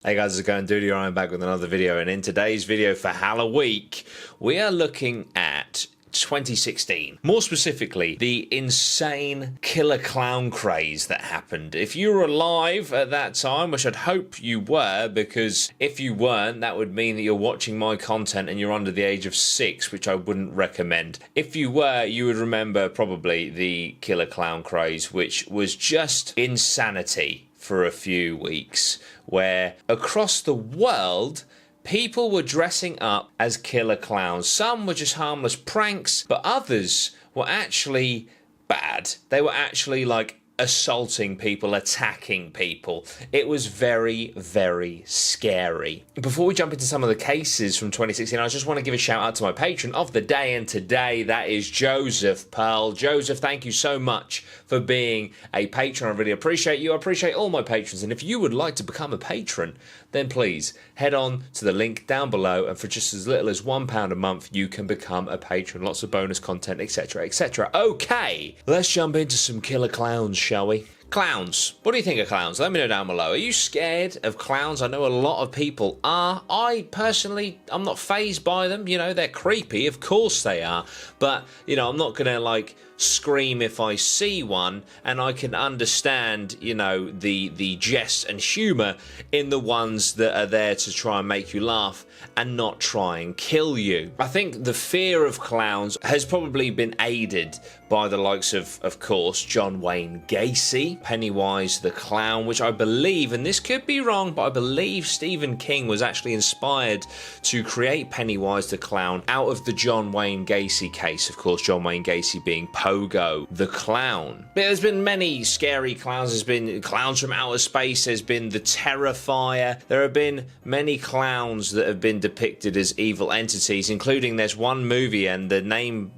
Hey guys, how's it going? Dudey, I'm back with another video, and in today's video for Halloween, we are looking at 2016. More specifically, the insane killer clown craze that happened. If you were alive at that time, which I'd hope you were, because if you weren't, that would mean that you're watching my content and you're under the age of 6, which I wouldn't recommend. If you were, you would remember probably the killer clown craze, which was just insanity for a few weeks, where across the world people were dressing up as killer clowns. Some were just harmless pranks, but others were actually bad. They were actually like assaulting people, attacking people. It was very, very scary. Before we jump into some of the cases from 2016, I just want to give a shout out to my patron of the day and today. That is Joseph Pearl. Joseph, thank you so much for being a patron. I really appreciate you. I appreciate all my patrons. And if you would like to become a patron, then please head on to the link down below, and for just as little as £1 a month, you can become a patron. Lots of bonus content, etc., etc. Okay, let's jump into some killer clowns, shall we? Clowns. What do you think of clowns? Let me know down below. Are you scared of clowns? I know a lot of people are. I personally, I'm not fazed by them. You know, they're creepy. Of course they are. But, you know, I'm not going to, like, scream if I see one, and I can understand, you know, the jest and humour in the ones that are there to try and make you laugh and not try and kill you. I think the fear of clowns has probably been aided by the likes of course, John Wayne Gacy, Pennywise the Clown, which I believe, and this could be wrong, but I believe Stephen King was actually inspired to create Pennywise the Clown out of the John Wayne Gacy case. Of course, John Wayne Gacy being Pogo the Clown. But there's been many scary clowns. There's been clowns from outer space. There's been the Terrifier. There have been many clowns that have been depicted as evil entities, including there's one movie, and the name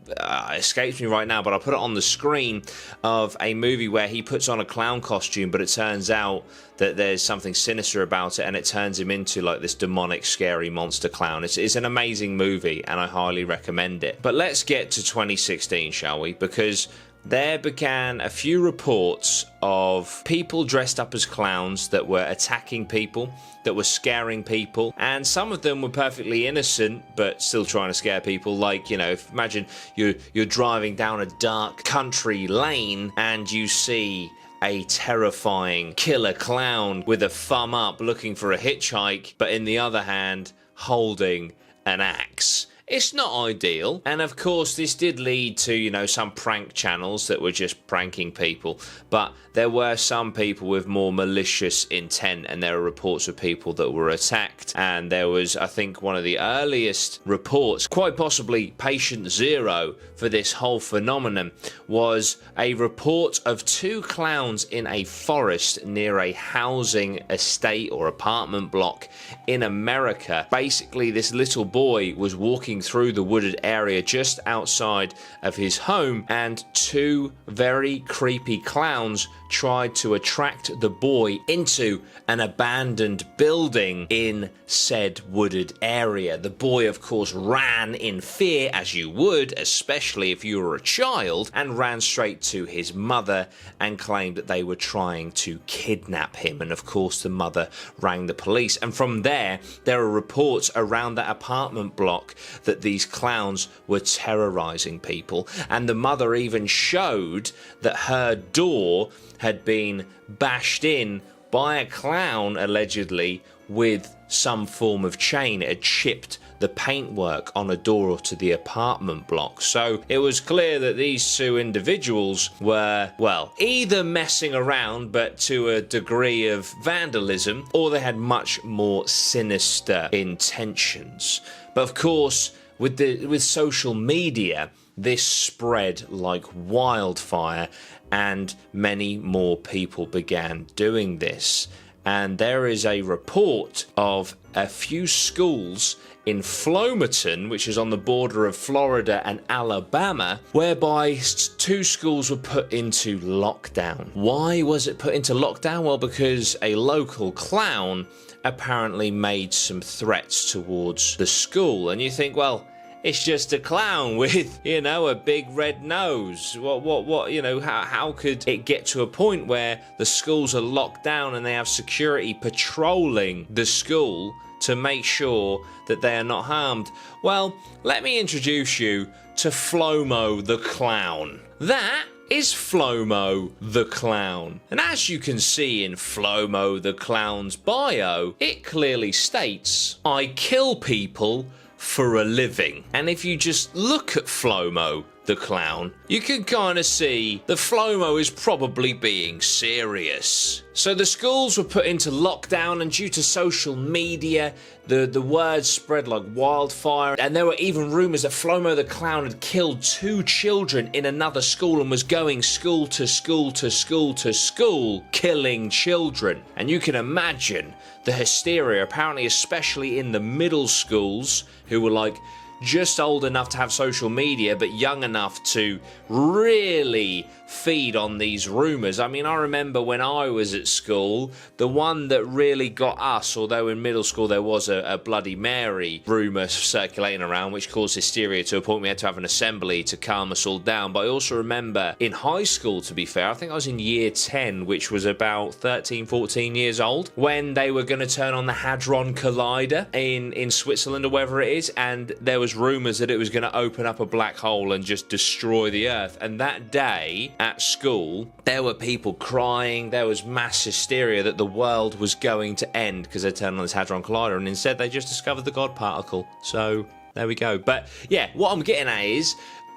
escapes me right now, but I'll put it on the screen, of a movie where he puts on a clown costume, but it turns out that there's something sinister about it, and it turns him into like this demonic, scary monster clown. It's an amazing movie, and I highly recommend it. But let's get to 2016, shall we? Because there began a few reports of people dressed up as clowns that were attacking people, that were scaring people, and some of them were perfectly innocent but still trying to scare people. Like, you know, imagine you're driving down a dark country lane and you see a terrifying killer clown with a thumb up looking for a hitchhike, but in the other hand holding an axe. It's not ideal, and of course this did lead to, you know, some prank channels that were just pranking people, but there were some people with more malicious intent, and there are reports of people that were attacked. And there was, I think, one of the earliest reports, quite possibly patient zero for this whole phenomenon, was a report of 2 clowns in a forest near a housing estate or apartment block in America. Basically, this little boy was walking through the wooded area just outside of his home, and 2 very creepy clowns tried to attract the boy into an abandoned building in said wooded area. The boy, of course, ran in fear, as you would, especially if you were a child, and ran straight to his mother and claimed that they were trying to kidnap him. And of course, the mother rang the police. And from there are reports around that apartment block that these clowns were terrorizing people. And the mother even showed that her door had been bashed in by a clown, allegedly, with some form of chain. It had chipped the paintwork on a door to the apartment block. So it was clear that these 2 individuals were, well, either messing around but to a degree of vandalism, or they had much more sinister intentions. But of course, with social media, this spread like wildfire, and many more people began doing this. And there is a report of a few schools in Flomaton, which is on the border of Florida and Alabama, whereby 2 schools were put into lockdown. Why was it put into lockdown? Well, because a local clown apparently made some threats towards the school. And you think, well, It's just a clown with, you know, a big red nose. What, you know, how could it get to a point where the schools are locked down and they have security patrolling the school to make sure that they are not harmed? Well, let me introduce you to Flomo the Clown. That is Flomo the Clown. And as you can see in Flomo the Clown's bio, it clearly states, "I kill people for a living." And if you just look at Flomo the Clown, you can kind of see that Flomo is probably being serious. So the schools were put into lockdown, and due to social media, the word spread like wildfire, and there were even rumours that Flomo the Clown had killed 2 children in another school and was going school to school to school to school, killing children. And you can imagine the hysteria, apparently especially in the middle schools, who were like just old enough to have social media but young enough to really feed on these rumours. I mean, I remember when I was at school, the one that really got us, although in middle school there was a Bloody Mary rumour circulating around which caused hysteria to a point we had to have an assembly to calm us all down. But I also remember in high school, to be fair, I think I was in year 10, which was about 13, 14 years old, when they were going to turn on the Hadron Collider in Switzerland or wherever it is, and there was rumours that it was going to open up a black hole and just destroy the Earth. And that day at school, there were people crying, there was mass hysteria that the world was going to end because they turned on this Hadron Collider, and instead they just discovered the God particle. So there we go. But yeah, what I'm getting at is,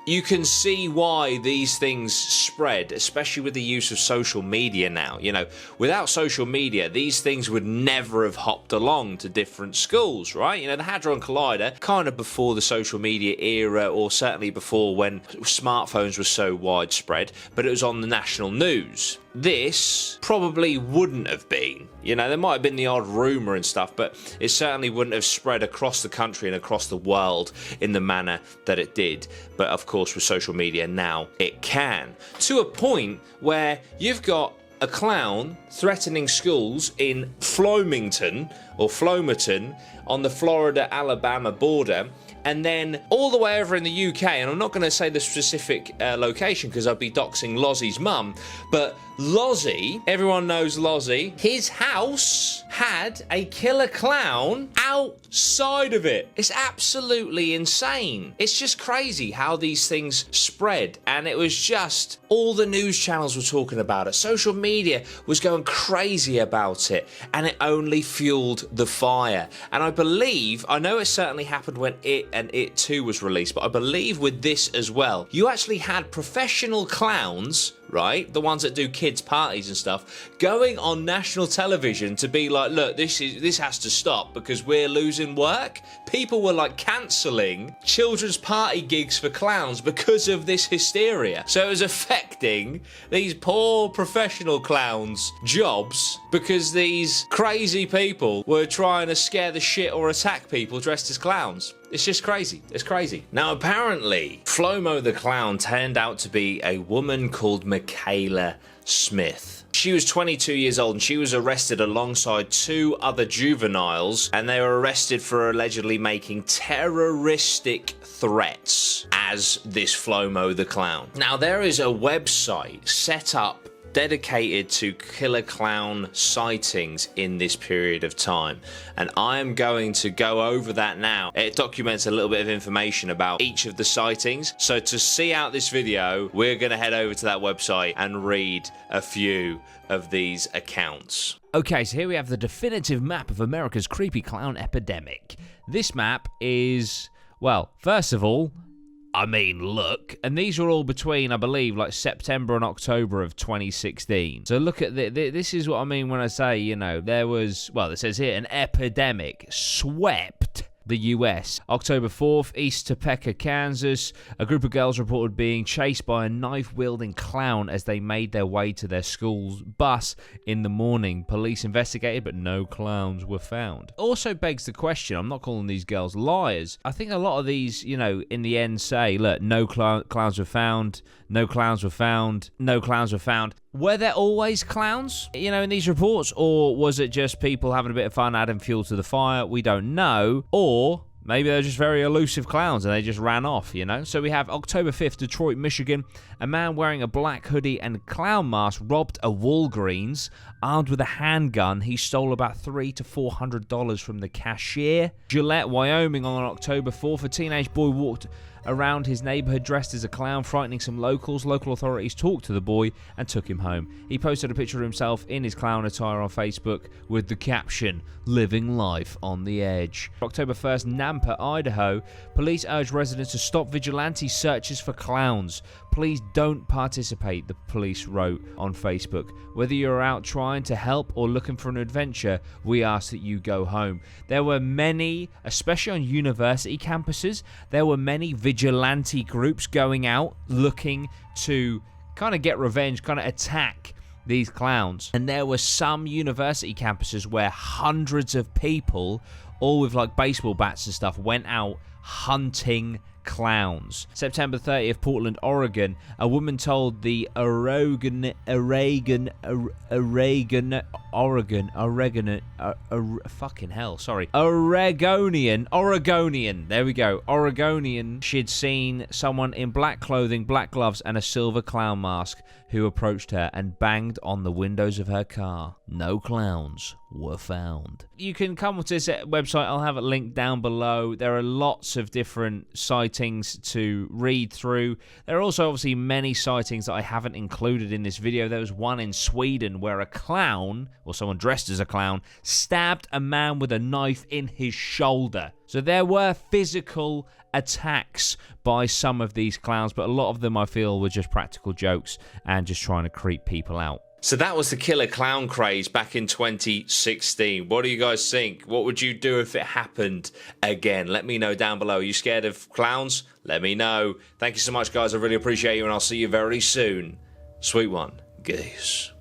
you can see why these things spread, especially with the use of social media now. You know, without social media, these things would never have hopped along to different schools, right? You know, the Hadron Collider, kind of before the social media era, or certainly before when smartphones were so widespread, but it was on the national news. This probably wouldn't have been. You know, there might have been the odd rumour and stuff, but it certainly wouldn't have spread across the country and across the world in the manner that it did. But of course, with social media now, it can. To a point where you've got a clown threatening schools in Flomerton on the Florida-Alabama border, and then all the way over in the UK, and I'm not going to say the specific location because I'd be doxing Lozzie's mum, but Lozzie, everyone knows Lozzie, his house had a killer clown outside of it. It's absolutely insane. It's just crazy how these things spread, and it was just all the news channels were talking about it. Social media was going crazy about it, and it only fueled the fire. And I know it certainly happened when It and It 2 was released, but I believe with this as well, you actually had professional clowns, right, the ones that do kids' parties and stuff, going on national television to be like, look, this has to stop because we're losing work. People were like cancelling children's party gigs for clowns because of this hysteria. So it was affecting these poor professional clowns' jobs because these crazy people were trying to scare the shit or attack people dressed as clowns. It's just crazy. It's crazy. Now, apparently, Flomo the Clown turned out to be a woman called Michaela Smith. She was 22 years old and she was arrested alongside 2 other juveniles, and they were arrested for allegedly making terroristic threats as this Flomo the Clown. Now, there is a website set up dedicated to killer clown sightings in this period of time, and I am going to go over that now. It documents a little bit of information about each of the sightings, so to see out this video, we're going to head over to that website and read a few of these accounts. Okay, so here we have the definitive map of America's creepy clown epidemic. This map is, well, first of all, I mean, look, and these were all between, I believe, like September and October of 2016. So look at this is what I mean when I say, you know, there was, well, it says here, an epidemic swept the US. October 4th, East Topeka, Kansas. A group of girls reported being chased by a knife-wielding clown as they made their way to their school's bus in the morning. Police investigated, but no clowns were found. Also begs the question, I'm not calling these girls liars. I think a lot of these, you know, in the end say, look, no clowns were found, no clowns were found, no clowns were found. Were there always clowns, you know, in these reports? Or was it just people having a bit of fun, adding fuel to the fire? We don't know. Or Maybe they're just very elusive clowns and they just ran off, you know? So we have October 5th, Detroit, Michigan. A man wearing a black hoodie and clown mask robbed a Walgreens. Armed with a handgun, he stole about $300 to $400 from the cashier. Gillette, Wyoming, on October 4th, a teenage boy walked around his neighborhood dressed as a clown, frightening some locals. Local authorities talked to the boy and took him home. He posted a picture of himself in his clown attire on Facebook with the caption, "Living life on the edge." October 1st, Nampa, Idaho. Police urge residents to stop vigilante searches for clowns. Please don't participate, the police wrote on Facebook. Whether you're out trying to help or looking for an adventure, we ask that you go home. There were many, especially on university campuses, there were many vigilante groups going out looking to kind of get revenge, kind of attack these clowns. And there were some university campuses where hundreds of people, all with like baseball bats and stuff, went out hunting clowns. September 30th, Portland, Oregon. A woman told the Oregonian, there we go, Oregonian, she'd seen someone in black clothing, black gloves, and a silver clown mask who approached her and banged on the windows of her car. No clowns were found. You can come to this website, I'll have it linked down below. There are lots of different sightings to read through. There are also obviously many sightings that I haven't included in this video. There was one in Sweden where a clown, or someone dressed as a clown, stabbed a man with a knife in his shoulder. So there were physical attacks by some of these clowns, but a lot of them I feel were just practical jokes and just trying to creep people out. So that was the killer clown craze back in 2016. What do you guys think? What would you do if it happened again? Let me know down below. Are you scared of clowns? Let me know. Thank you so much, guys. I really appreciate you, and I'll see you very soon. Sweet one. Geese.